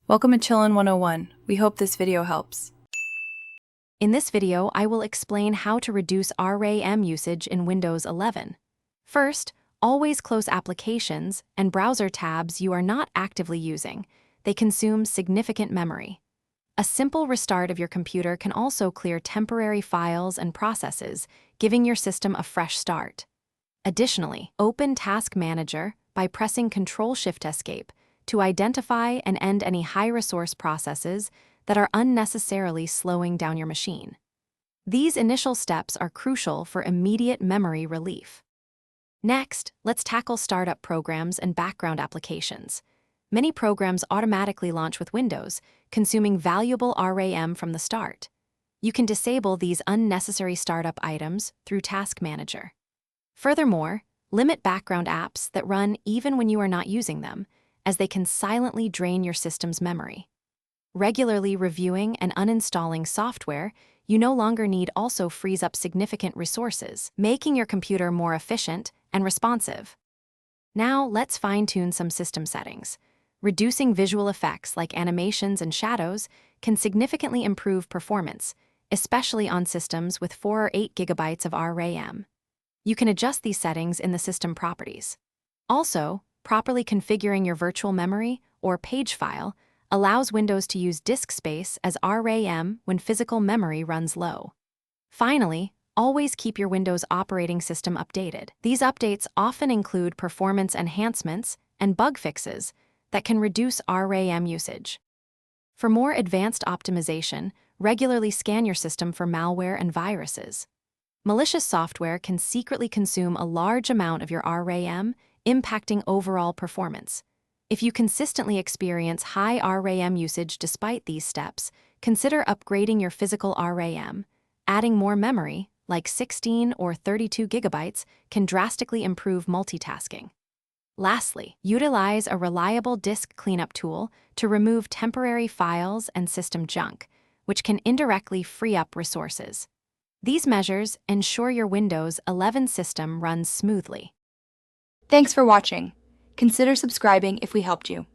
Welcome to Chillin' 101. We hope this video helps. In this video, I will explain how to reduce RAM usage in Windows 11. First, always close applications and browser tabs you are not actively using. They consume significant memory. A simple restart of your computer can also clear temporary files and processes, giving your system a fresh start. Additionally, open Task Manager by pressing Ctrl-Shift-Escape to identify and end any high-resource processes that are unnecessarily slowing down your machine. These initial steps are crucial for immediate memory relief. Next, let's tackle startup programs and background applications. Many programs automatically launch with Windows, consuming valuable RAM from the start. You can disable these unnecessary startup items through Task Manager. Furthermore, limit background apps that run even when you are not using them, as they can silently drain your system's memory. Regularly reviewing and uninstalling software you no longer need also frees up significant resources, making your computer more efficient and responsive. Now, let's fine-tune some system settings. Reducing visual effects like animations and shadows can significantly improve performance, especially on systems with 4 or 8 GB of RAM. You can adjust these settings in the system properties. Also, properly configuring your virtual memory or page file allows Windows to use disk space as RAM when physical memory runs low. Finally, always keep your Windows operating system updated. These updates often include performance enhancements and bug fixes that can reduce RAM usage. For more advanced optimization, regularly scan your system for malware and viruses. Malicious software can secretly consume a large amount of your RAM, impacting overall performance. If you consistently experience high RAM usage despite these steps, consider upgrading your physical RAM. Adding more memory, like 16 or 32 GB, can drastically improve multitasking. Lastly, utilize a reliable disk cleanup tool to remove temporary files and system junk, which can indirectly free up resources. These measures ensure your Windows 11 system runs smoothly. Thanks for watching. Consider subscribing if we helped you.